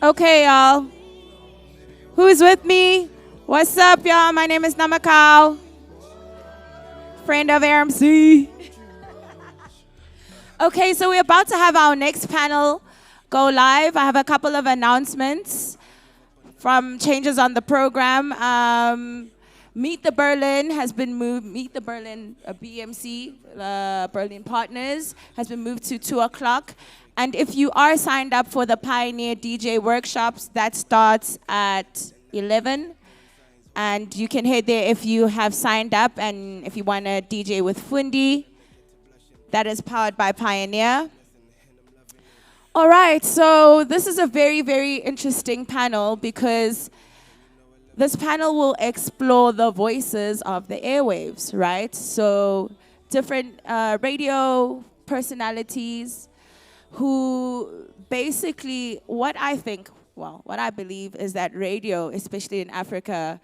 Okay, y'all. Who's with me? What's up, y'all? My name is Namakau, friend of ARMC. Okay, so we're about to have our next panel go live. I have a couple of announcements from changes on the program. Meet the Berlin has been moved. Meet the Berlin BMC, Berlin Partners, has been moved to 2 o'clock. And if you are signed up for the Pioneer DJ workshops, that starts at 11. And you can head there if you have signed up and if you want to DJ with Fundi. That is powered by Pioneer. All right, so this is a very, very interesting panel because this panel will explore the voices of the airwaves, right? So different radio personalities who basically, what I believe is that radio, especially in Africa,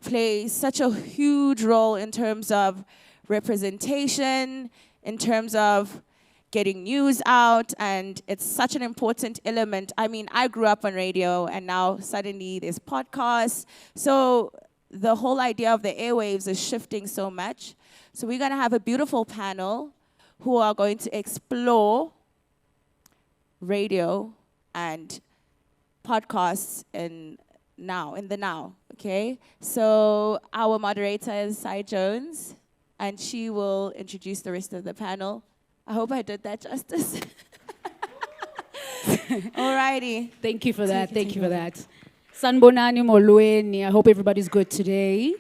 plays such a huge role in terms of representation, in terms of getting news out, and it's such an important element. I mean, I grew up on radio, and now suddenly there's podcasts. So the whole idea of the airwaves is shifting so much. So we're gonna have a beautiful panel who are going to explore radio and podcasts in the now, okay? So our moderator is Sai Jones, and she will introduce the rest of the panel. I hope I did that justice. Alrighty. Thank you for that. Thank you for that. Sanbonani Molweni. I hope everybody's good today.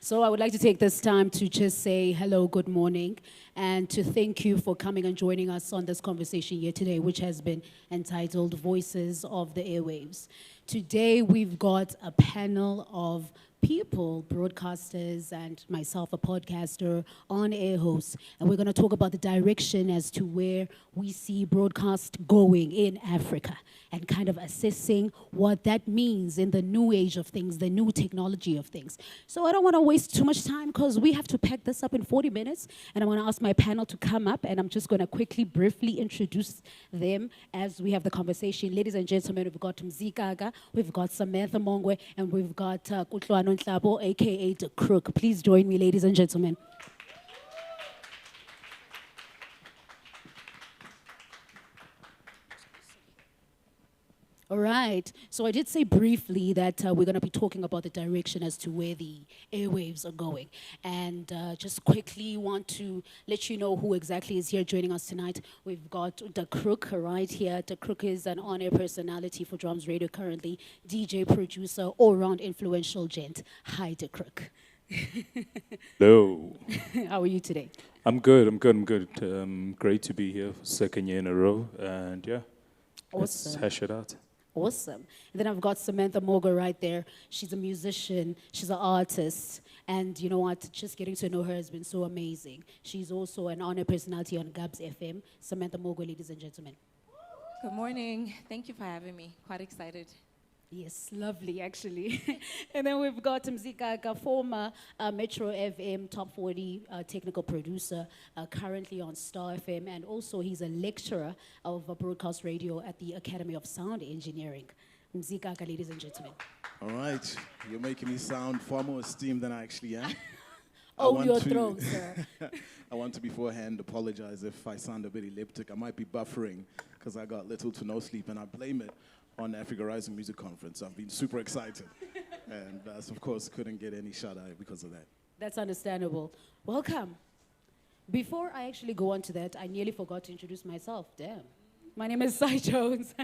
So I would like to take this time to just say hello, good morning, and to thank you for coming and joining us on this conversation here today, which has been entitled Voices of the Airwaves. Today we've got a panel of people, broadcasters, and myself, a podcaster, on-air host, and we're going to talk about the direction as to where we see broadcast going in Africa and kind of assessing what that means in the new age of things, the new technology of things. So I don't want to waste too much time because we have to pack this up in 40 minutes, and I want to ask my panel to come up, and I'm just going to quickly, briefly introduce them as we have the conversation. Ladies and gentlemen, we've got Kaka, we've got Samantha Mogwe, and we've got Kutlwano Nhlabo, aka The Crook. Please join me, ladies and gentlemen. All right, so I did say briefly that we're going to be talking about the direction as to where the airwaves are going. And just quickly want to let you know who exactly is here joining us tonight. We've got The Crook right here. The Crook is an on-air personality for Drums Radio currently, DJ, producer, all-round influential gent. Hi, The Crook. Hello. How are you today? I'm good. Great to be here for second year in a row. And yeah, let's Awesome. hash it out. Awesome. And then I've got Samantha Mogwe right there. She's a musician, she's an artist, and you know what? Just getting to know her has been so amazing. She's also an on-air personality on Gabs FM. Samantha Mogwe, ladies and gentlemen. Good morning. Thank you for having me. Quite excited. Yes, lovely, actually. And then we've got Kaka, former Metro FM Top 40 technical producer, currently on Star FM, and also he's a lecturer of broadcast radio at the Academy of Sound Engineering. Kaka, ladies and gentlemen. All right, you're making me sound far more esteemed than I actually am. Own your throne, sir. I want to beforehand apologize if I sound a bit elliptic. I might be buffering because I got little to no sleep, and I blame it on Africa Rising Music Conference. I've been super excited. And of course, couldn't get any shut-eye because of that. That's understandable. Welcome. Before I actually go on to that, I nearly forgot to introduce myself. Damn. My name is Sai Jones.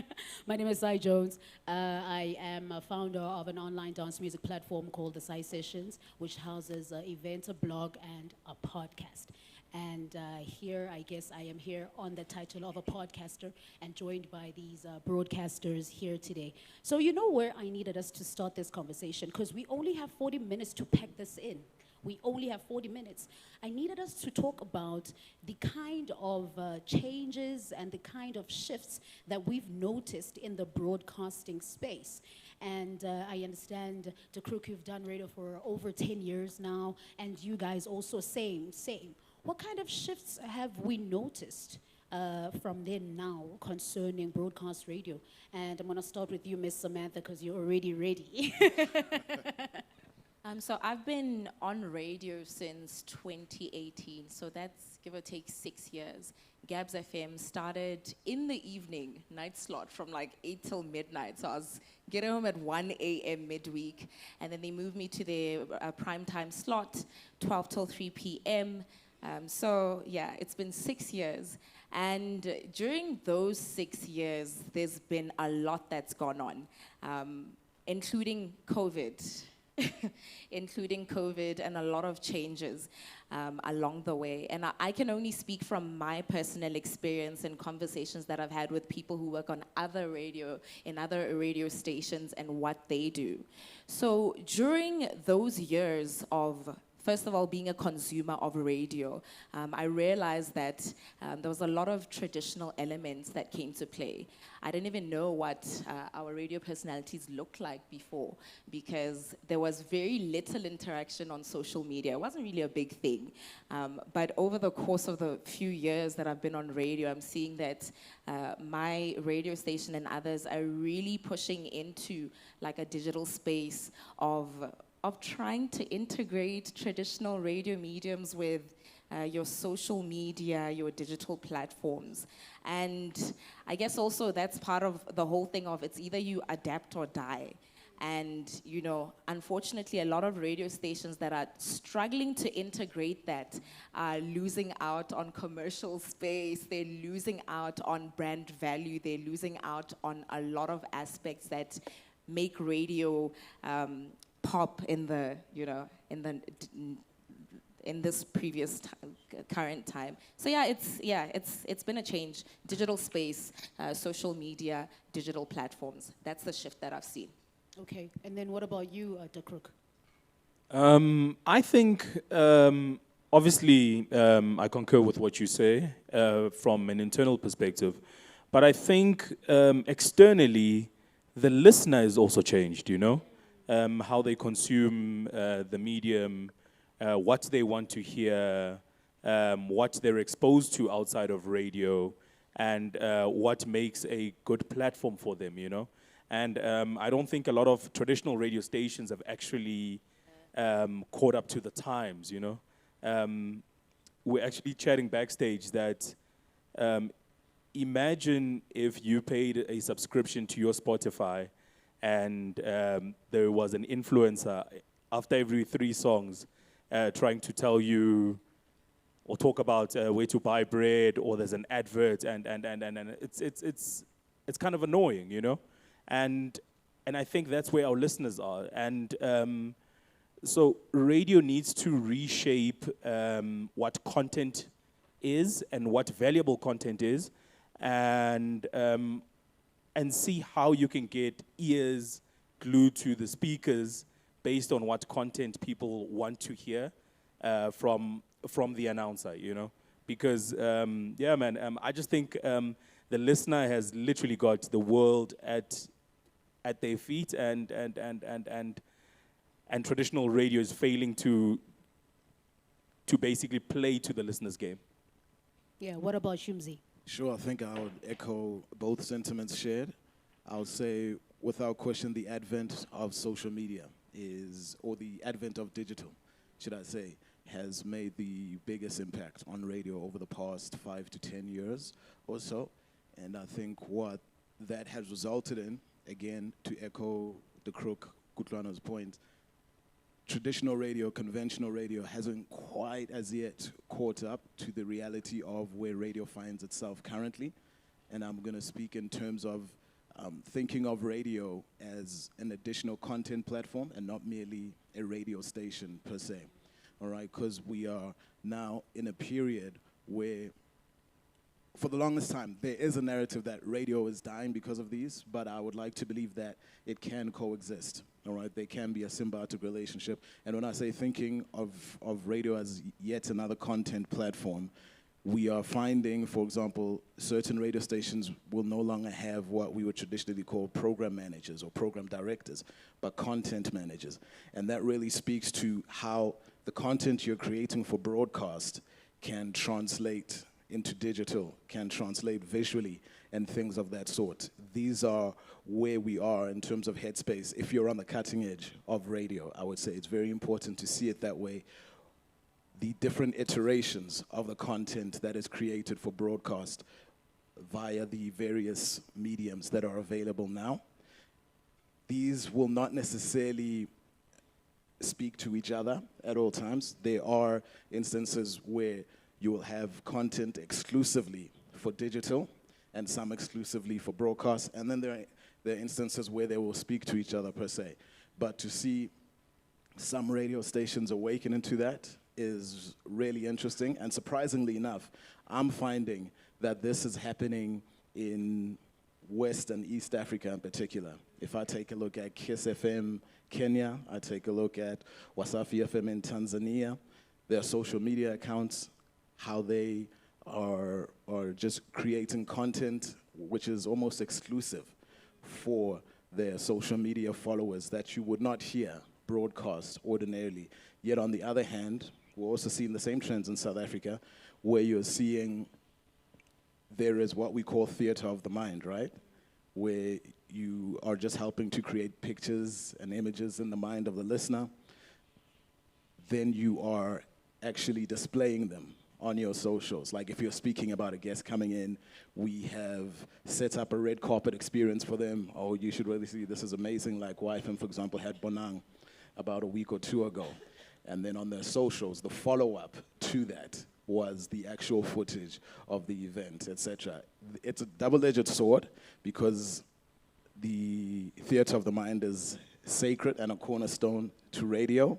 My name is Sai Jones. I am a founder of an online dance music platform called The Sai Sessions, which houses events, a blog, and a podcast. And here, I guess I am here on the title of a podcaster and joined by these broadcasters here today. So you know where I needed us to start this conversation, because we only have 40 minutes to pack this in. We only have 40 minutes. I needed us to talk about the kind of changes and the kind of shifts that we've noticed in the broadcasting space. And I understand, The Crook, you've done radio for over 10 years now, and you guys also same. What kind of shifts have we noticed from then now concerning broadcast radio. And I'm going to start with you, Miss Samantha, because you're already ready. So I've been on radio since 2018, so that's give or take 6 years. Gabs FM started in the evening, night slot from like 8 till midnight. So I was getting home at 1 a.m. midweek, and then they moved me to their prime time slot, 12 till 3 p.m. So yeah, it's been 6 years. And during those 6 years, there's been a lot that's gone on, including COVID. Including COVID and a lot of changes along the way. And I can only speak from my personal experience and conversations that I've had with people who work on other radio stations and what they do. So during those years of, first of all, being a consumer of radio, I realized that there was a lot of traditional elements that came to play. I didn't even know what our radio personalities looked like before, because there was very little interaction on social media. It wasn't really a big thing. But over the course of the few years that I've been on radio, I'm seeing that my radio station and others are really pushing into like a digital space of trying to integrate traditional radio mediums with your social media, your digital platforms. And I guess also that's part of the whole thing of it's either you adapt or die. And, you know, unfortunately, a lot of radio stations that are struggling to integrate that are losing out on commercial space, they're losing out on brand value, they're losing out on a lot of aspects that make radio pop in the, you know, in this previous current time. So it's been a change. Digital space, social media, digital platforms. That's the shift that I've seen. Okay, and then what about you, De Crook? I think, obviously, I concur with what you say from an internal perspective, but I think externally, the listener is also changed, you know? How they consume the medium, what they want to hear, what they're exposed to outside of radio, and what makes a good platform for them, you know? And I don't think a lot of traditional radio stations have actually caught up to the times, you know? We're actually chatting backstage that imagine if you paid a subscription to your Spotify and there was an influencer after every 3 songs trying to tell you or talk about where to buy bread, or there's an advert, and it's kind of annoying, you know? And I think that's where our listeners are. And so radio needs to reshape what content is and what valuable content is, and see how you can get ears glued to the speakers based on what content people want to hear from the announcer, you know? Because, I just think the listener has literally got the world at their feet, and traditional radio is failing to basically play to the listener's game. Yeah, what about Shumzi? Sure, I think I would echo both sentiments shared. I would say, without question, the advent of social media or the advent of digital, should I say, has made the biggest impact on radio over the past 5 to 10 years or so. And I think what that has resulted in, again, to echo the Crook Kutlwano's point, traditional radio, conventional radio hasn't quite as yet caught up to the reality of where radio finds itself currently. And I'm going to speak in terms of thinking of radio as an additional content platform and not merely a radio station per se. All right, because we are now in a period where, for the longest time, there is a narrative that radio is dying because of these, but I would like to believe that it can coexist. All right, there can be a symbiotic relationship. And when I say thinking of radio as yet another content platform, we are finding, for example, certain radio stations will no longer have what we would traditionally call program managers or program directors, but content managers. And that really speaks to how the content you're creating for broadcast can translate into digital can translate visually and things of that sort. These are where we are in terms of headspace. If you're on the cutting edge of radio, I would say it's very important to see it that way. The different iterations of the content that is created for broadcast via the various mediums that are available now, these will not necessarily speak to each other at all times. There are instances where you will have content exclusively for digital and some exclusively for broadcast, and then there are instances where they will speak to each other per se. But to see some radio stations awakening to that is really interesting, and surprisingly enough, I'm finding that this is happening in West and East Africa in particular. If I take a look at Kiss FM Kenya, I take a look at Wasafi FM in Tanzania, their social media accounts, how they are just creating content which is almost exclusive for their social media followers that you would not hear broadcast ordinarily. Yet on the other hand, we're also seeing the same trends in South Africa, where you're seeing there is what we call theater of the mind, right? Where you are just helping to create pictures and images in the mind of the listener. Then you are actually displaying them on your socials. Like if you're speaking about a guest coming in, we have set up a red carpet experience for them. Oh, you should really see, this is amazing. Like YFM, for example, had Bonang about a week or two ago. And then on their socials, the follow-up to that was the actual footage of the event, etc. It's a double-edged sword because the theater of the mind is sacred and a cornerstone to radio,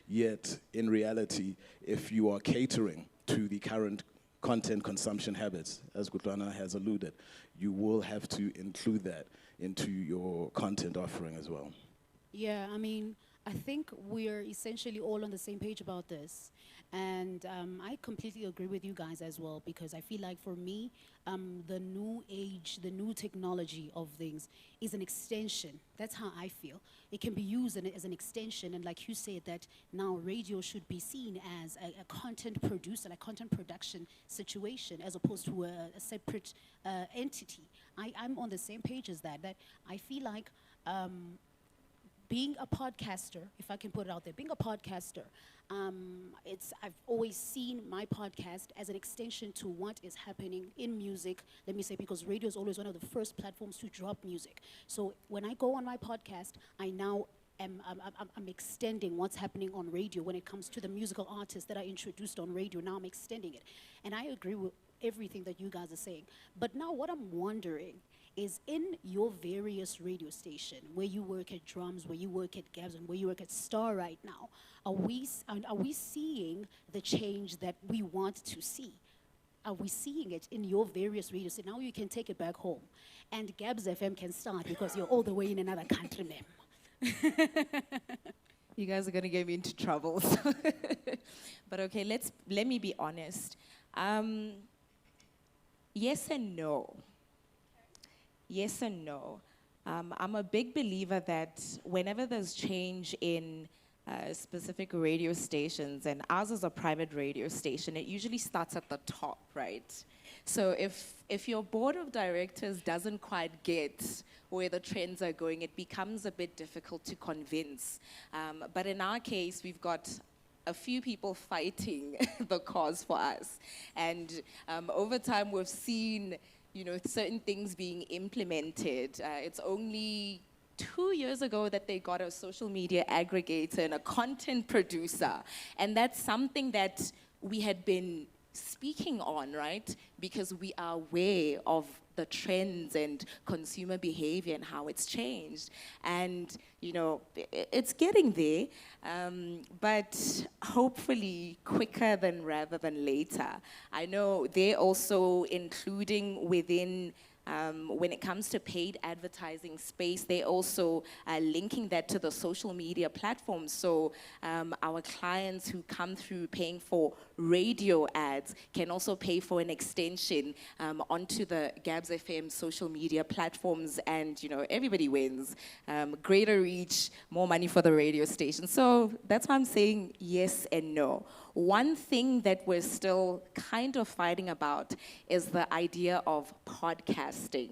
yet in reality, if you are catering to the current content consumption habits, as Gutlana has alluded, you will have to include that into your content offering as well. Yeah, I mean, I think we're essentially all on the same page about this. And I completely agree with you guys as well, because I feel like for me, the new age, the new technology of things is an extension. That's how I feel. It can be used as an extension, and like you said, that now radio should be seen as a content producer, like content production situation, as opposed to a separate entity. I'm on the same page as that I feel like being a podcaster, if I can put it out there, being a podcaster, I've always seen my podcast as an extension to what is happening in music, let me say, because radio is always one of the first platforms to drop music. So when I go on my podcast, I now I'm extending what's happening on radio when it comes to the musical artists that I introduced on radio. Now I'm extending it. And I agree with everything that you guys are saying. But now what I'm wondering is, in your various radio station, where you work at Drums, where you work at Gabs, and where you work at Star right now, are we seeing the change that we want to see? Are we seeing it in your various radio stations? Now you can take it back home. And Gabs FM can start because you're all the way in another country, ma'am. You guys are going to get me into trouble. But okay, let me be honest. Yes and no. Yes and no. I'm a big believer that whenever there's change in specific radio stations, and ours is a private radio station, it usually starts at the top, right? So if your board of directors doesn't quite get where the trends are going, it becomes a bit difficult to convince. But in our case, we've got a few people fighting the cause for us. And over time, we've seen certain things being implemented. It's only 2 years ago that they got a social media aggregator and a content producer. And that's something that we had been speaking on, right? Because we are aware of the trends and consumer behavior and how it's changed. And, it's getting there, but hopefully quicker rather than later. I know they're also including within when it comes to paid advertising space, they also are linking that to the social media platforms. So our clients who come through paying for radio ads can also pay for an extension onto the Gabs FM social media platforms, and everybody wins. Greater reach, more money for the radio station. So that's why I'm saying yes and no. One thing that we're still kind of fighting about is the idea of podcasting.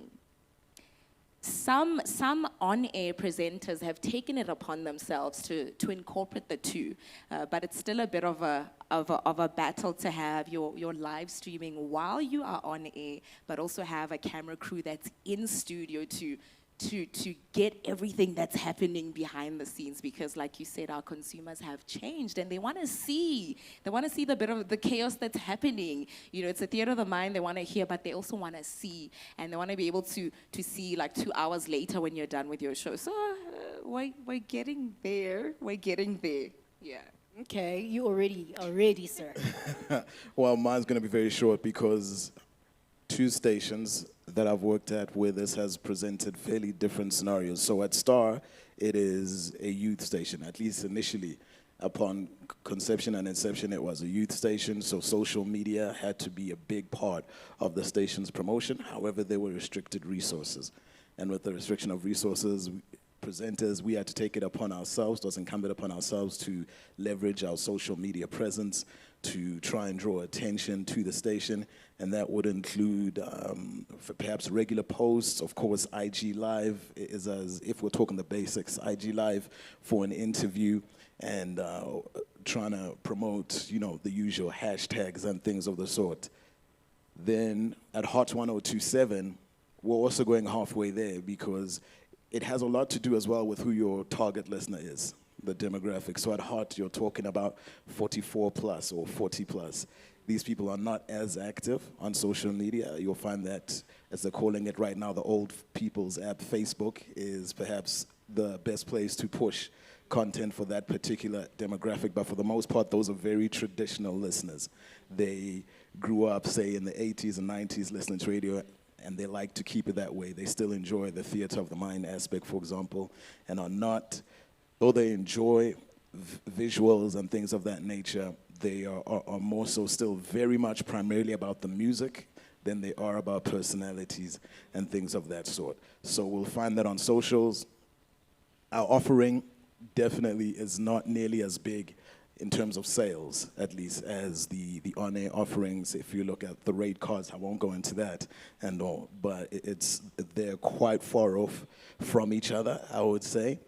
Some on-air presenters have taken it upon themselves to incorporate the two, but it's still a bit of a battle to have your live streaming while you are on air, but also have a camera crew that's in studio to get everything that's happening behind the scenes, because like you said, our consumers have changed and they want to see the bit of the chaos that's happening. You know, it's a theater of the mind. They want to hear, but they also want to see, and they want to be able to see like 2 hours later when you're done with your show. So we're getting there. We're getting there. Yeah. Okay, you already, sir. Well, mine's going to be very short because 2 stations that I've worked at where this has presented fairly different scenarios. So at Star, it is a youth station, at least initially. Upon conception and inception, it was a youth station, so social media had to be a big part of the station's promotion. However, there were restricted resources. And with the restriction of resources, presenters, we had to take it upon ourselves, it was incumbent upon ourselves to leverage our social media presence to try and draw attention to the station, and that would include perhaps regular posts. Of course, IG Live is, as if we're talking the basics, IG Live for an interview, and trying to promote, you know, the usual hashtags and things of the sort. Then at Hot 1027, we're also going halfway there because it has a lot to do as well with who your target listener is, the demographic. So at Hot, you're talking about 44 plus or 40 plus. These people are not as active on social media. You'll find that, as they're calling it right now, the old people's app, Facebook, is perhaps the best place to push content for that particular demographic. But for the most part, those are very traditional listeners. They grew up, say, in the 80s and 90s listening to radio, and they like to keep it that way. They still enjoy the theater of the mind aspect, for example, and are not, though they enjoy visuals and things of that nature, they are more so still very much primarily about the music than they are about personalities and things of that sort. So we'll find that on socials, our offering definitely is not nearly as big in terms of sales, at least, as the on-air offerings. If you look at the rate cards, I won't go into that and all, but they're quite far off from each other, I would say.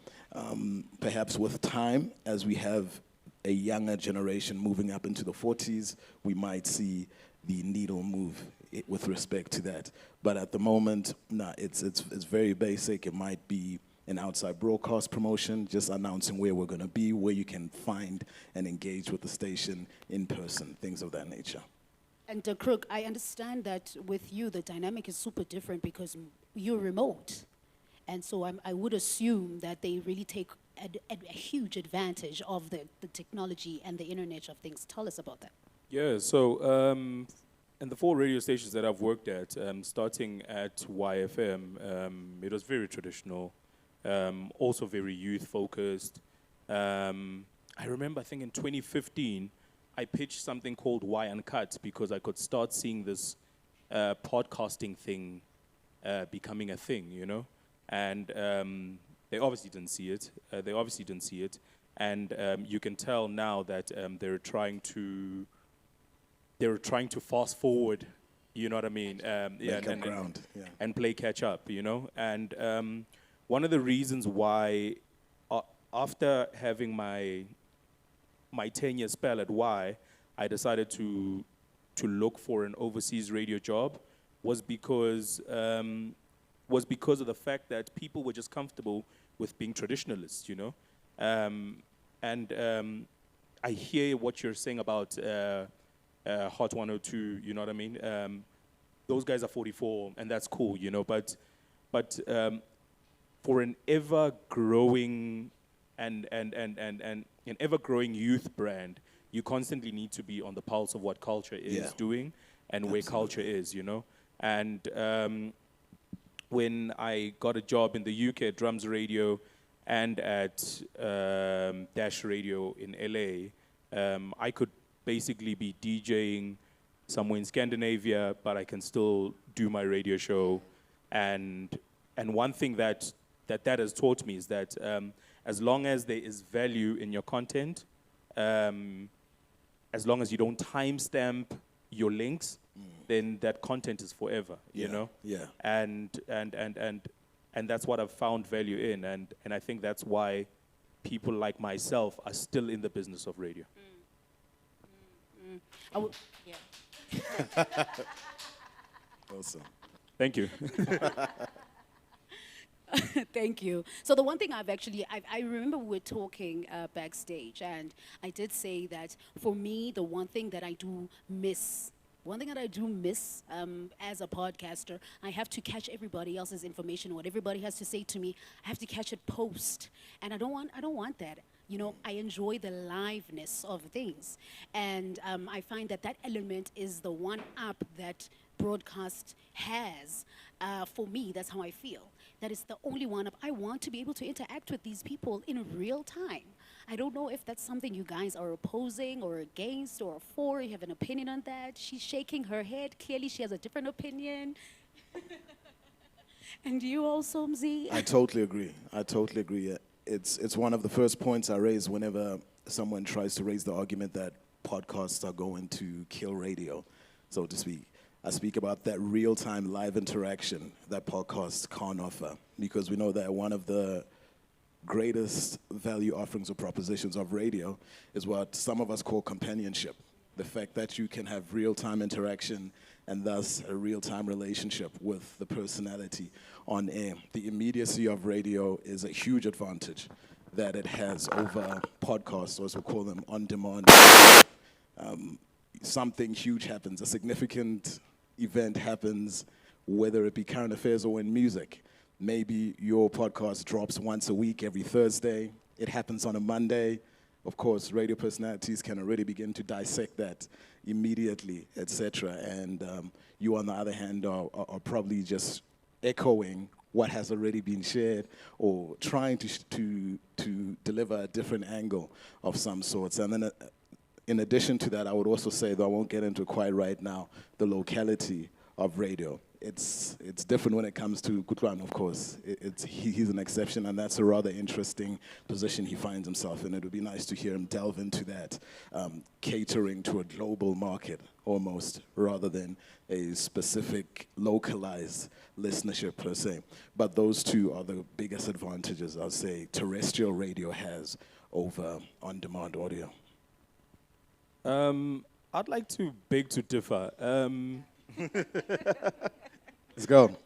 Perhaps with time, as we have a younger generation moving up into the 40s, we might see the needle move with respect to that. But at the moment, it's very basic. It might be an outside broadcast promotion, just announcing where we're going to be, where you can find and engage with the station in person, things of that nature. And Crook, I understand that with you, the dynamic is super different because you're remote. And so I would assume that they really take a huge advantage of the technology and the Internet of Things. Tell us about that. Yeah, so in the 4 radio stations that I've worked at, starting at YFM, it was very traditional, also very youth-focused. I remember, I think in 2015, I pitched something called Y Uncut because I could start seeing this podcasting thing becoming a thing, you know? And they obviously didn't see it. And you can tell now that they're trying to fast forward, you know what I mean? And play catch up, you know? And one of the reasons why, after having my 10-year spell at Y, I decided to look for an overseas radio job was because of the fact that people were just comfortable with being traditionalists, you know? I hear what you're saying about Hot 102, you know what I mean? Those guys are 44, and that's cool, you know, but for an ever-growing and an ever-growing youth brand, you constantly need to be on the pulse of what culture is doing and where culture is, you know? And when I got a job in the UK at Drums Radio and at Dash Radio in LA, I could basically be DJing somewhere in Scandinavia, but I can still do my radio show. And one thing that has taught me is that as long as there is value in your content, and as long as you don't timestamp your links, then that content is forever, you know? Yeah. And that's what I've found value in, and I think that's why people like myself are still in the business of radio. Yeah. Awesome. Thank you. Thank you. So the one thing I remember we were talking backstage, and I did say that for me, the one thing that I do miss as a podcaster, I have to catch everybody else's information. What everybody has to say to me, I have to catch it post, and I don't want that. You know, I enjoy the liveness of things, and I find that element is the one up that broadcast has. For me, that's how I feel. That is the only one up. I want to be able to interact with these people in real time. I don't know if that's something you guys are opposing or against or for. You have an opinion on that? She's shaking her head. Clearly, she has a different opinion. And you also, Mzi? I totally agree. Yeah. It's one of the first points I raise whenever someone tries to raise the argument that podcasts are going to kill radio, so to speak. I speak about that real-time live interaction that podcasts can't offer, because we know that one of the greatest value offerings or propositions of radio is what some of us call companionship. The fact that you can have real-time interaction and thus a real-time relationship with the personality on air. The immediacy of radio is a huge advantage that it has over podcasts, or as we call them, on-demand. Something huge happens, a significant event happens, whether it be current affairs or in music. Maybe your podcast drops once a week, every Thursday. It happens on a Monday. Of course, radio personalities can already begin to dissect that immediately, etc. And you, on the other hand, are probably just echoing what has already been shared, or trying to deliver a different angle of some sorts. And then in addition to that, I would also say, though I won't get into it quite right now, the locality of radio. It's different when it comes to Kutlan, of course. He's an exception, and that's a rather interesting position he finds himself in. It would be nice to hear him delve into that, catering to a global market almost, rather than a specific localized listenership per se. But those two are the biggest advantages, I'll say, terrestrial radio has over on-demand audio. I'd like to beg to differ. Let's go.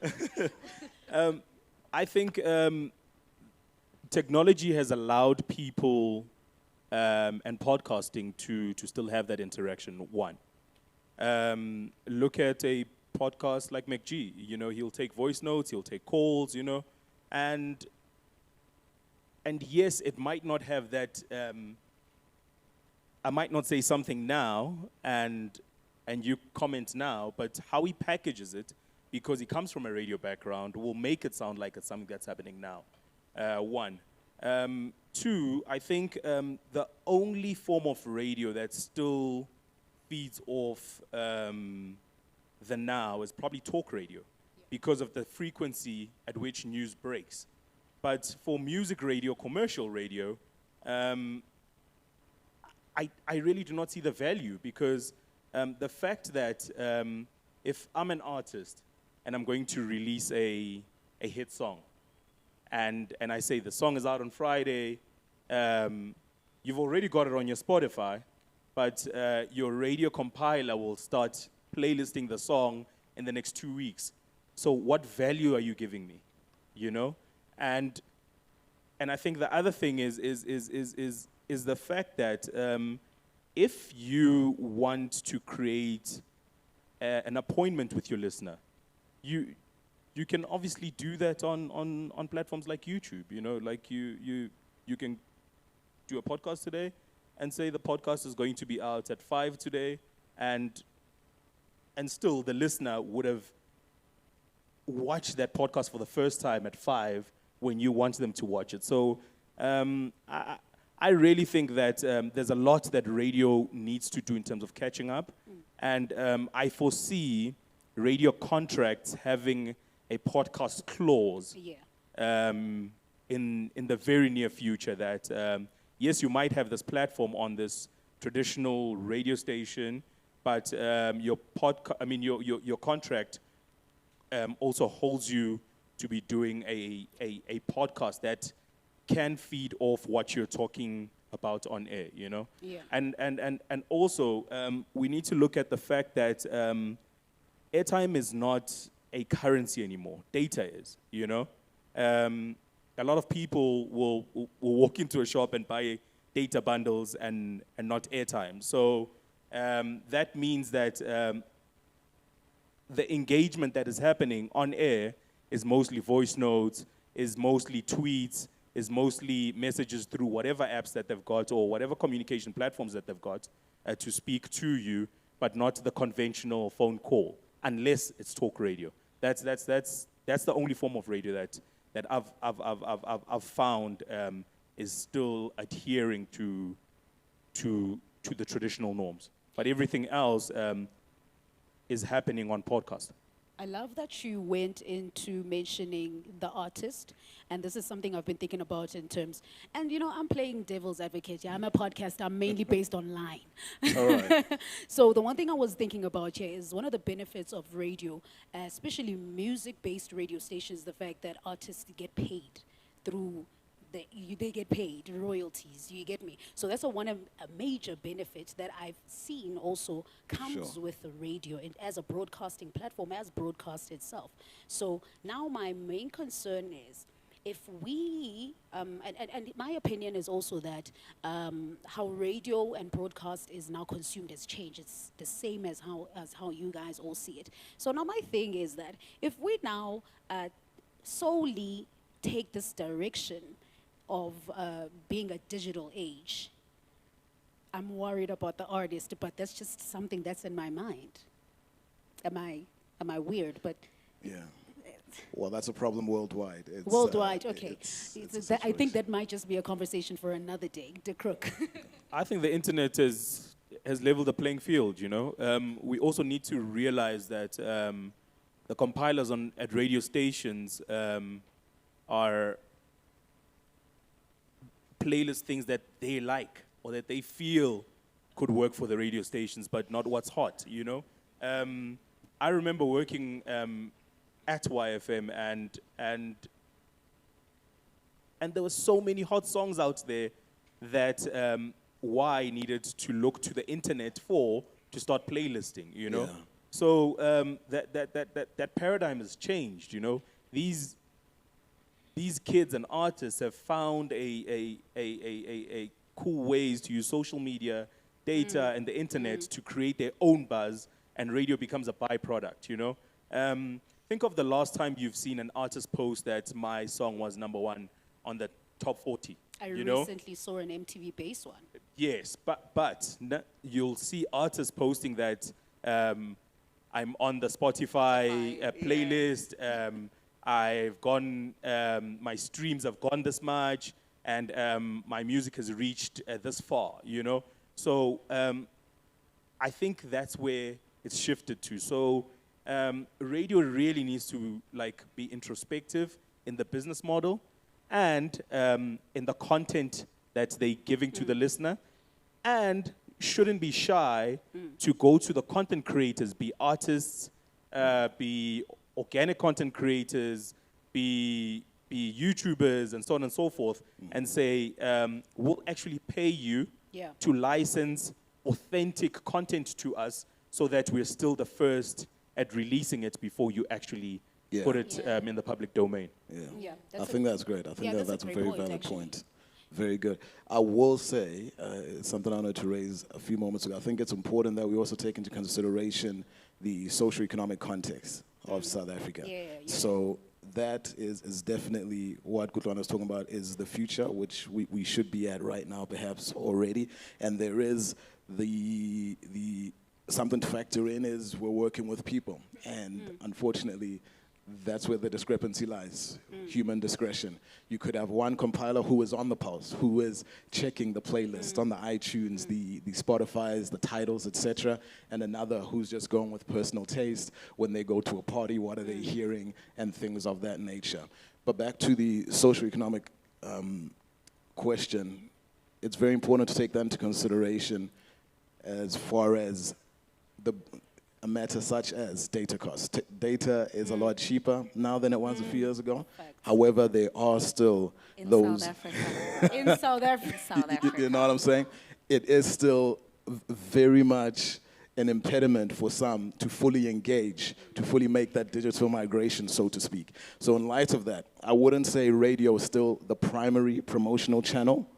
I think technology has allowed people and podcasting to still have that interaction. One, look at a podcast like McG. You know, he'll take voice notes, he'll take calls. You know, and yes, it might not have that. I might not say something now, and you comment now, but how he packages it, because he comes from a radio background, will make it sound like it's something that's happening now. One. Two, I think the only form of radio that still feeds off the now is probably talk radio, because of the frequency at which news breaks. But for music radio, commercial radio, I really do not see the value, because the fact that if I'm an artist and I'm going to release a hit song, and I say the song is out on Friday, you've already got it on your Spotify, but your radio compiler will start playlisting the song in the next 2 weeks. So what value are you giving me? You know? And I think the other thing is the fact that if you want to create an appointment with your listener, you can obviously do that on platforms like YouTube. You know, like you can do a podcast today and say the podcast is going to be out at 5 today, and still the listener would have watched that podcast for the first time at 5 when you want them to watch it. So I really think that there's a lot that radio needs to do in terms of catching up. And I foresee radio contracts having a podcast clause in the very near future that, yes, you might have this platform on this traditional radio station, but your contract also holds you to be doing a podcast that can feed off what you're talking about on air, you know? Yeah. And also, we need to look at the fact that airtime is not a currency anymore. Data is, you know? A lot of people will walk into a shop and buy data bundles and not airtime. So that means that the engagement that is happening on air is mostly voice notes, is mostly tweets, is mostly messages through whatever apps that they've got or whatever communication platforms that they've got to speak to you, but not the conventional phone call, unless it's talk radio. That's the only form of radio that I've found is still adhering to the traditional norms. But everything else is happening on podcast. I love that you went into mentioning the artist, and this is something I've been thinking about in terms, and you know, I'm playing devil's advocate. Yeah, I'm a podcaster. I'm mainly based online. All right. So the one thing I was thinking about here is one of the benefits of radio, especially music-based radio stations, the fact that artists get paid through they get paid royalties. You get me? So that's a major benefit that I've seen also comes Sure. with the radio and as a broadcasting platform, as broadcast itself. So now my main concern is if we, and my opinion is also that how radio and broadcast is now consumed has changed. It's the same as how you guys all see it. So now my thing is that if we now solely take this direction of being a digital age, I'm worried about the artist, but that's just something that's in my mind. Am I weird? But Yeah. Well, that's a problem worldwide. It's, worldwide, okay. it's a I think situation. that might just be a conversation for another day. The crook. I think the internet has leveled the playing field, you know. We also need to realize that the compilers at radio stations are playlist things that they like or that they feel could work for the radio stations, but not what's hot, you know. I remember working at YFM and there were so many hot songs out there that Y needed to look to the internet to start playlisting, you know. Yeah. So that paradigm has changed, you know. These kids and artists have found a cool ways to use social media, data, and the internet to create their own buzz, and radio becomes a byproduct, you know. Think of the last time you've seen an artist post that my song was #1 on the top 40. I you know? recently saw an MTV Base one. Yes, but you'll see artists posting that I'm on the Spotify playlist. I've gone, my streams have gone this much, and my music has reached this far, you know? So I think that's where it's shifted to. So radio really needs to be introspective in the business model and in the content that they're giving to the listener, and shouldn't be shy to go to the content creators, be artists, be organic content creators, be YouTubers, and so on and so forth, and say, we'll actually pay you to license authentic content to us so that we're still the first at releasing it before you actually put it in the public domain. Yeah, I think that's great. I think that's a great very point, valid actually. point. Very good. I will say, something I wanted to raise a few moments ago, I think it's important that we also take into consideration the socio-economic context of South Africa. So that is definitely what Kutlwana is talking about, is the future, which we should be at right now, perhaps already. And there is the something to factor in is we're working with people. And unfortunately, that's where the discrepancy lies, human discretion. You could have one compiler who is on the pulse, who is checking the playlist on the iTunes, the Spotifys, the titles, etc., and another who's just going with personal taste. When they go to a party, what are they hearing, and things of that nature. But back to the socioeconomic question, it's very important to take that into consideration as far as a matter such as data cost. Data is a lot cheaper now than it was a few years ago. Facts. However, there are still In those. South Africa. In South Africa. South Africa. You know what I'm saying? It is still very much an impediment for some to fully engage, to fully make that digital migration, so to speak. So in light of that, I wouldn't say radio is still the primary promotional channel,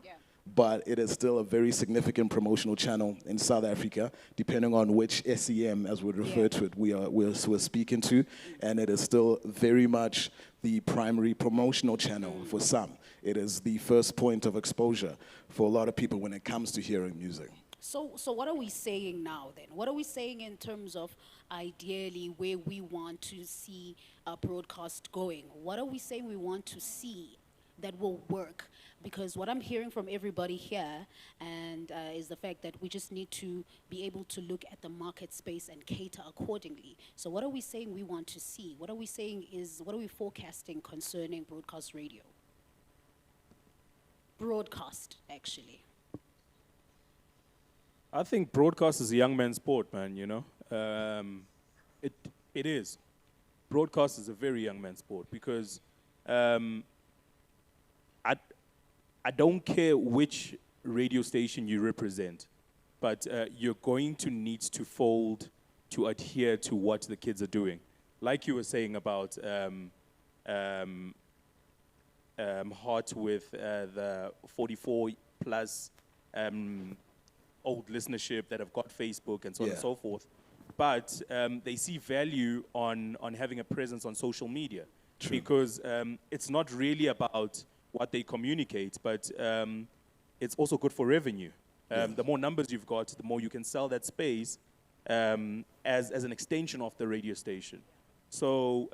but it is still a very significant promotional channel in South Africa, depending on which SEM, as we refer to it, we're speaking to, and it is still very much the primary promotional channel for some. It is the first point of exposure for a lot of people when it comes to hearing music. So what are we saying now then? What are we saying in terms of ideally where we want to see a broadcast going? What are we saying we want to see that will work? Because what I'm hearing from everybody here and is the fact that we just need to be able to look at the market space and cater accordingly. So what are we saying we want to see? What are we saying what are we forecasting concerning broadcast radio? Broadcast, actually. I think broadcast is a young man's sport, man, you know. It is. Broadcast is a very young man's sport because I don't care which radio station you represent, but you're going to need to fold to adhere to what the kids are doing. Like you were saying about Hot with the 44 plus old listenership that have got Facebook and so on and so forth. But they see value on having a presence on social media. True. Because it's not really about what they communicate, but it's also good for revenue. The more numbers you've got, the more you can sell that space as an extension of the radio station. So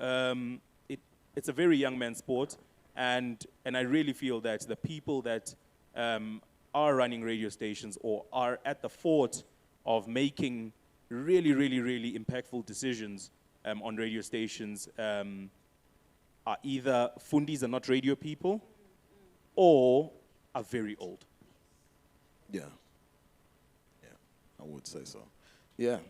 it's a very young man's sport, and I really feel that the people that are running radio stations or are at the fort of making really, really, really impactful decisions on radio stations are either fundis and not radio people, or are very old. Yeah, I would say so. Yeah,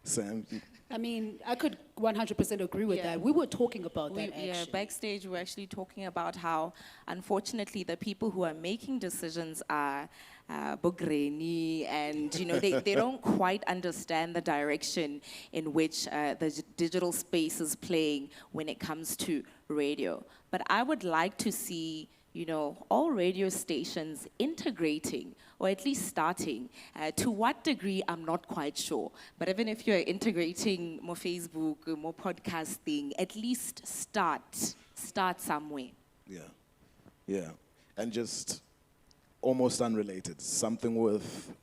Sam? I mean, I could 100% agree with that. We were talking about that, actually. Yeah, backstage we're actually talking about how, unfortunately, the people who are making decisions are Bogreni, and you know they don't quite understand the direction in which the digital space is playing when it comes to radio. But I would like to see, you know, all radio stations integrating, or at least starting. To what degree, I'm not quite sure. But even if you're integrating more Facebook, more podcasting, at least start somewhere. Yeah. And just almost unrelated, something with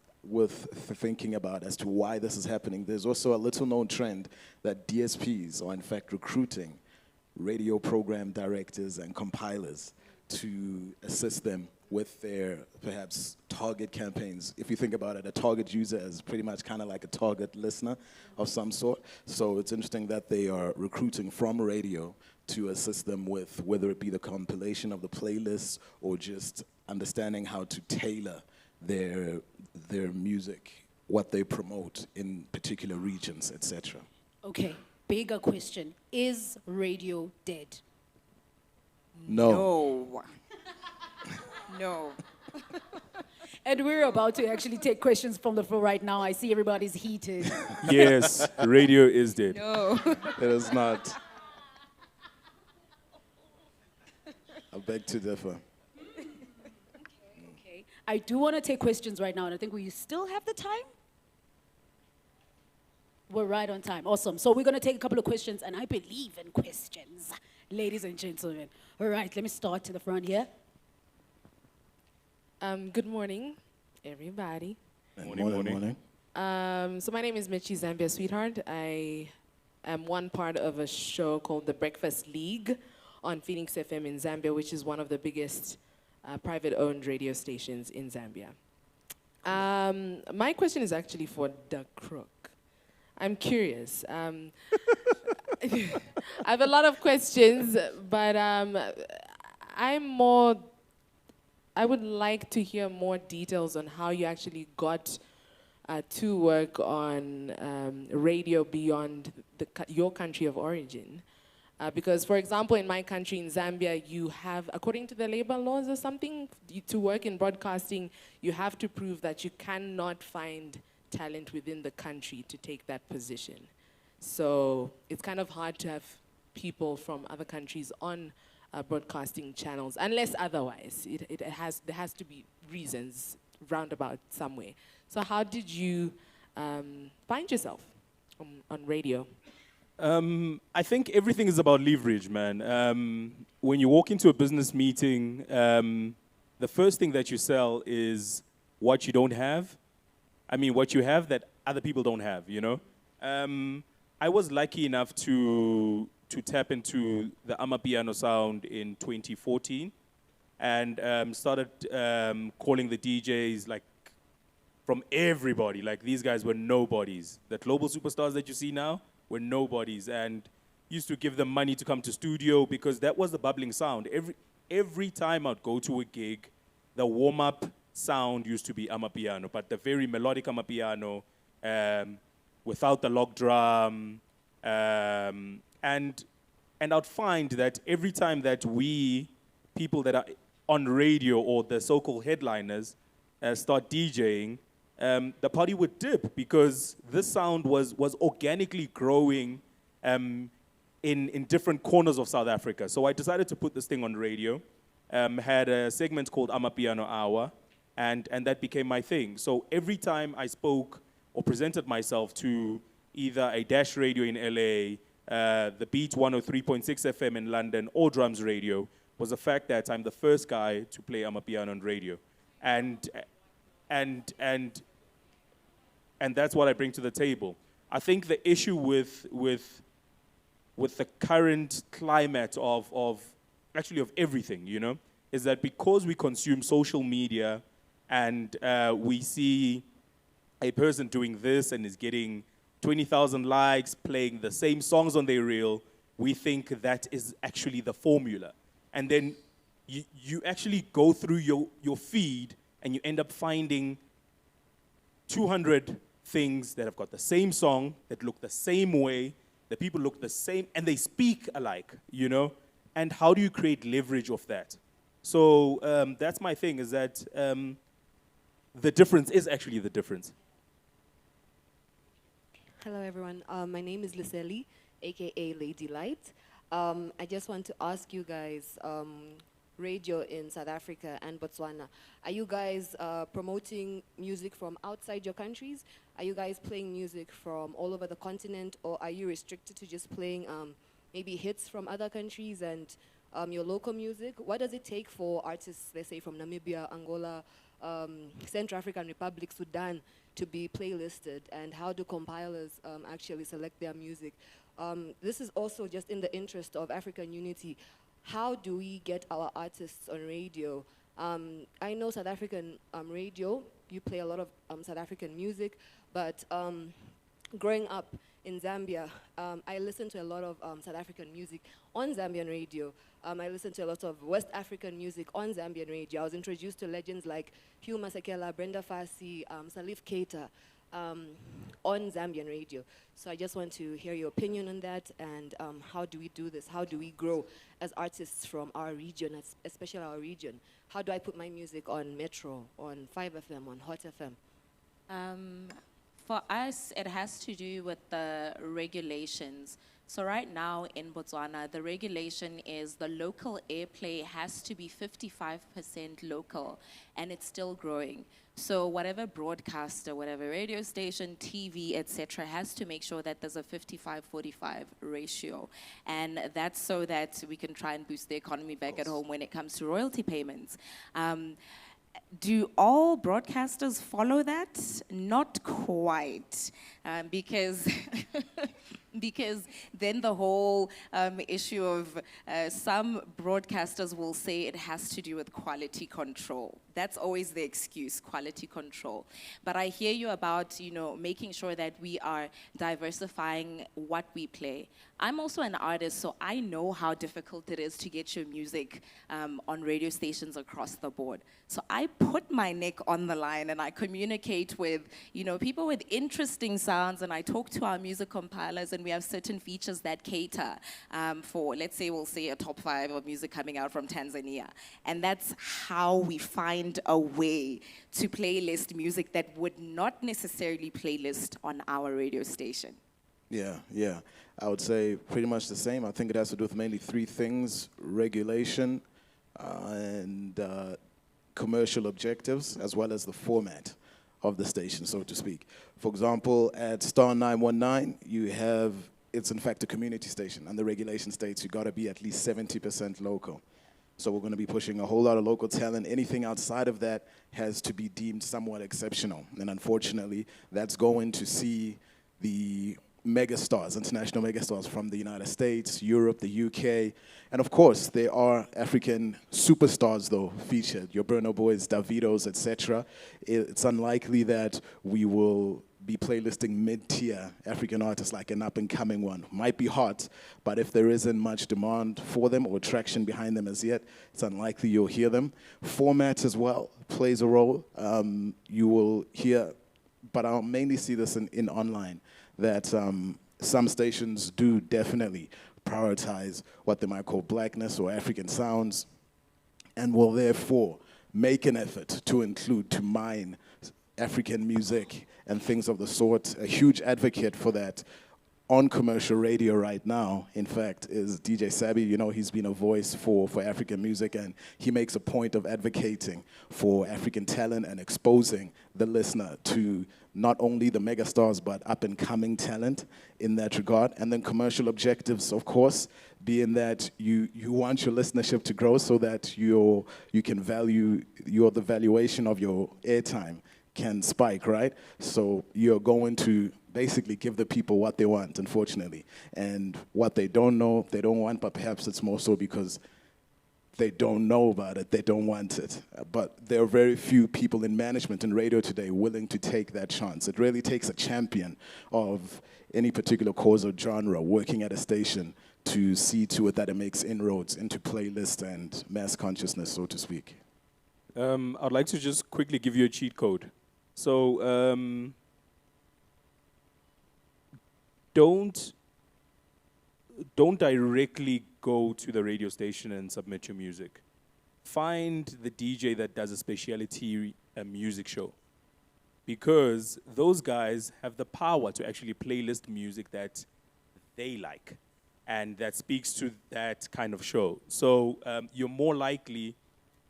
thinking about as to why this is happening. There's also a little known trend that DSPs are in fact recruiting radio program directors and compilers to assist them with their perhaps target campaigns. If you think about it, a target user is pretty much kind of like a target listener of some sort. So it's interesting that they are recruiting from radio to assist them with whether it be the compilation of the playlists or just understanding how to tailor their music, what they promote in particular regions, etc. Okay, bigger question. Is radio dead? No. No. And we're about to actually take questions from the floor right now. I see everybody's heated. Yes, radio is dead. No. It is not. I beg to differ. Okay. I do want to take questions right now, and I think we still have the time. We're right on time. Awesome. So we're going to take a couple of questions, and I believe in questions, ladies and gentlemen. All right, let me start to the front here. Good morning, everybody. Morning. So my name is Michi Zambia Sweetheart. I am one part of a show called The Breakfast League on Phoenix FM in Zambia, which is one of the biggest private-owned radio stations in Zambia. My question is actually for Doug Crook. I'm curious. I have a lot of questions, but I would like to hear more details on how you actually got to work on radio beyond your country of origin. Because, for example, in my country, in Zambia, you have, according to the labor laws or something, to work in broadcasting, you have to prove that you cannot find talent within the country to take that position. So it's kind of hard to have people from other countries on broadcasting channels, unless otherwise. There has to be reasons roundabout somewhere. So how did you find yourself on radio? I think everything is about leverage, man. When you walk into a business meeting, the first thing that you sell is what you don't have. I mean, what you have that other people don't have, you know? I was lucky enough to tap into the Amapiano sound in 2014 and started calling the DJs like from everybody. Like these guys were nobodies. The global superstars that you see now were nobodies, and used to give them money to come to studio because that was the bubbling sound. Every time I'd go to a gig, the warm-up sound used to be Amapiano, but the very melodic Amapiano, without the log drum, and I'd find that every time that we, people that are on radio or the so-called headliners, start DJing, the party would dip because this sound was organically growing in different corners of South Africa. So I decided to put this thing on radio, had a segment called Amapiano Hour, and that became my thing. So every time I spoke or presented myself to either a Dash radio in LA, the Beat 103.6 FM in London, or Drums Radio, was the fact that I'm the first guy to play Amapiano on radio. And that's what I bring to the table. I think the issue with the current climate of everything, you know, is that because we consume social media and we see a person doing this and is getting 20,000 likes, playing the same songs on their reel, we think that is actually the formula. And then you actually go through your feed and you end up finding 200 things that have got the same song, that look the same way, the people look the same, and they speak alike, you know? And how do you create leverage of that? So that's my thing, is that the difference is actually the difference. Hello, everyone. My name is Liseli, a.k.a. Lady Light. I just want to ask you guys, radio in South Africa and Botswana, are you guys promoting music from outside your countries? Are you guys playing music from all over the continent, or are you restricted to just playing maybe hits from other countries and your local music? What does it take for artists, let's say from Namibia, Angola, Central African Republic, Sudan, to be playlisted, and how do compilers actually select their music? This is also just in the interest of African unity. How do we get our artists on radio? I know South African radio, you play a lot of South African music, but growing up in Zambia, I listened to a lot of South African music on Zambian radio. I listened to a lot of West African music on Zambian radio. I was introduced to legends like Hugh Masekela, Brenda Fassie, Salif Keita on Zambian radio. So I just want to hear your opinion on that, and how do we do this? How do we grow as artists from our region, especially our region? How do I put my music on Metro, on 5FM, on Hot FM? For us, it has to do with the regulations. So right now in Botswana, the regulation is the local airplay has to be 55% local, and it's still growing. So whatever broadcaster, whatever radio station, TV, etc., has to make sure that there's a 55-45 ratio. And that's so that we can try and boost the economy back at home when it comes to royalty payments. Do all broadcasters follow that? Not quite, because because then the whole issue of some broadcasters will say it has to do with quality control. That's always the excuse, quality control. But I hear you about, you know, making sure that we are diversifying what we play. I'm also an artist, so I know how difficult it is to get your music on radio stations across the board. So I put my neck on the line and I communicate with, people with interesting sounds, and I talk to our music compilers, and we have certain features that cater for, let's say, we'll say a top 5 of music coming out from Tanzania. And that's how we find a way to playlist music that would not necessarily playlist on our radio station. Yeah. I would say pretty much the same. I think it has to do with mainly 3 things: regulation and commercial objectives, as well as the format of the station, so to speak. For example, at Star 919, it's in fact a community station, and the regulation states you gotta be at least 70% local. So we're gonna be pushing a whole lot of local talent. Anything outside of that has to be deemed somewhat exceptional. And unfortunately, that's going to see the megastars, international megastars from the United States, Europe, the UK, and of course there are African superstars though featured, your Burna Boys, Davidos, etc. It's unlikely that we will be playlisting mid-tier African artists like an up-and-coming one. Might be hot, but if there isn't much demand for them or traction behind them as yet, it's unlikely you'll hear them. Format as well plays a role. You will hear, but I'll mainly see this in online, that some stations do definitely prioritize what they might call blackness or African sounds, and will therefore make an effort to include, to mine African music and things of the sort. A huge advocate for that on commercial radio right now, in fact, is DJ Sabi. He's been a voice for African music, and he makes a point of advocating for African talent and exposing the listener to not only the megastars, but up-and-coming talent in that regard. And then commercial objectives, of course, being that you want your listenership to grow so that you can the valuation of your airtime can spike, right? So you're going to basically give the people what they want, unfortunately. And what they don't know, they don't want, but perhaps it's more so because they don't know about it, they don't want it. But there are very few people in management and radio today willing to take that chance. It really takes a champion of any particular cause or genre working at a station to see to it that it makes inroads into playlist and mass consciousness, so to speak. I'd like to just quickly give you a cheat code. So don't directly go to the radio station and submit your music. Find the DJ that does a specialty music show, because those guys have the power to actually playlist music that they like and that speaks to that kind of show. So you're more likely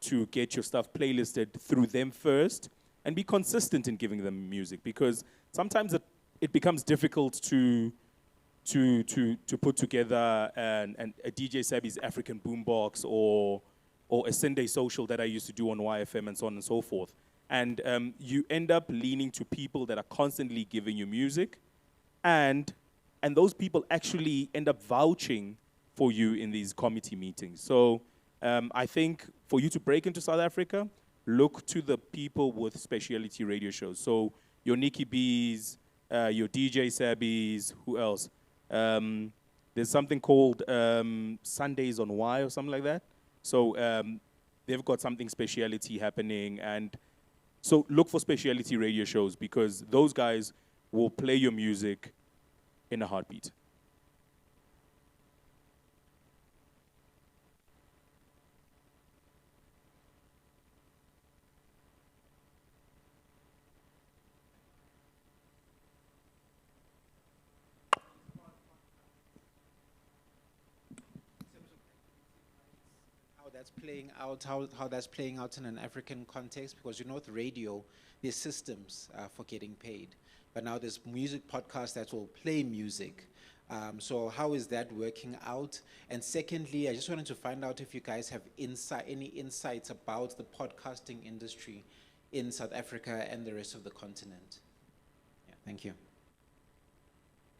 to get your stuff playlisted through them first, and be consistent in giving them music, because sometimes it becomes difficult to put together a DJ Sabi's African boombox or a Sunday social that I used to do on YFM and so on and so forth. And you end up leaning to people that are constantly giving you music, and those people actually end up vouching for you in these committee meetings. So I think for you to break into South Africa, look to the people with specialty radio shows. So your Nikki B's, your DJ Sabis, who else? There's something called Sundays on Y or something like that. So they've got something specialty happening. And so look for specialty radio shows, because those guys will play your music in a heartbeat. That's playing out, how that's playing out in an African context, because with radio, there's systems for getting paid. But now there's music podcasts that will play music. So how is that working out? And secondly, I just wanted to find out if you guys have any insights about the podcasting industry in South Africa and the rest of the continent. Yeah, thank you.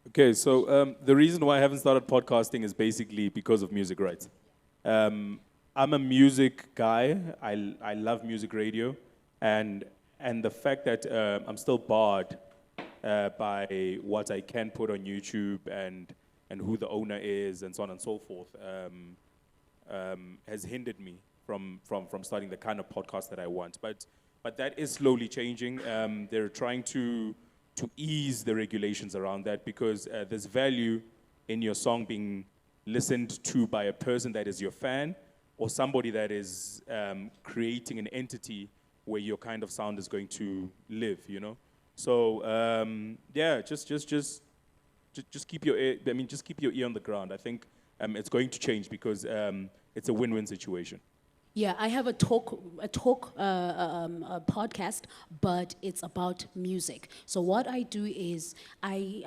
Okay, so the reason why I haven't started podcasting is basically because of music rights. I'm a music guy. I love music radio, and the fact that I'm still barred by what I can put on YouTube and and who the owner is and so on and so forth has hindered me from starting the kind of podcast that I want. But that is slowly changing. They're trying to ease the regulations around that because there's value in your song being listened to by a person that is your fan or somebody that is creating an entity where your kind of sound is going to live, you know? So yeah, just keep your ear, just keep your ear on the ground. I think it's going to change because it's a win-win situation. Yeah, I have a podcast, but it's about music. So what I do is I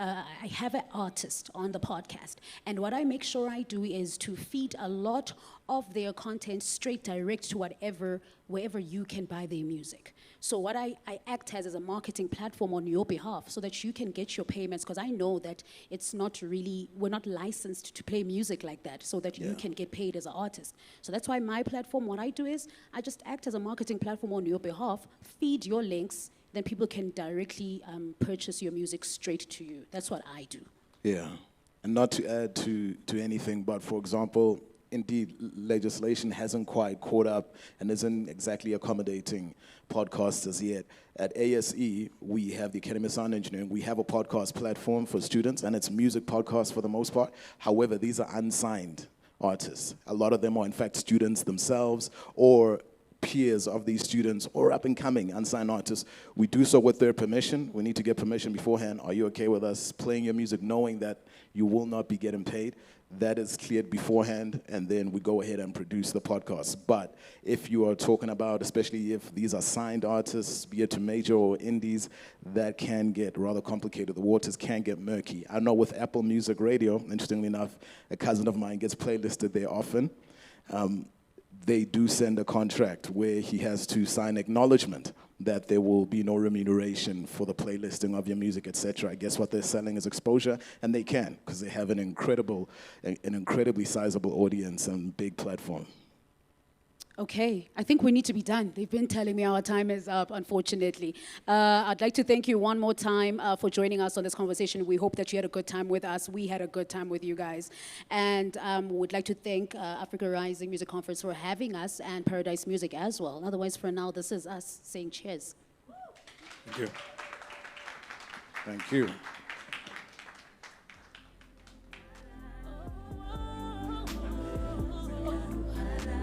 have an artist on the podcast, and what I make sure I do is to feed a lot of their content straight direct to wherever you can buy their music. So what I act as a marketing platform on your behalf so that you can get your payments, because I know that it's not really, we're not licensed to play music like that, so that you can get paid as an artist. So that's why my platform, what I do is I just act as a marketing platform on your behalf, feed your links, then people can directly purchase your music straight to you. That's what I do. Yeah, and not to add to anything, but for example, indeed, legislation hasn't quite caught up and isn't exactly accommodating podcasters yet. At ASE, we have the Academy of Sound Engineering. We have a podcast platform for students, and it's music podcasts for the most part. However, these are unsigned artists. A lot of them are, in fact, students themselves or peers of these students or up-and-coming unsigned artists. We do so with their permission. We need to get permission beforehand. Are you okay with us playing your music knowing that you will not be getting paid? That is cleared beforehand, and then we go ahead and produce the podcast. But if you are talking about, especially if these are signed artists, be it to major or indies, that can get rather complicated. The waters can get murky. I know with Apple Music Radio, interestingly enough, a cousin of mine gets playlisted there often. They do send a contract where he has to sign acknowledgement that there will be no remuneration for the playlisting of your music, etc. I guess what they're selling is exposure, and they can, because they have an incredibly sizable audience and big platform. Okay, I think we need to be done. They've been telling me our time is up, unfortunately. I'd like to thank you one more time for joining us on this conversation. We hope that you had a good time with us. We had a good time with you guys. And we'd like to thank Africa Rising Music Conference for having us, and Paradise Music as well. Otherwise, for now, this is us saying cheers. Thank you. Thank you.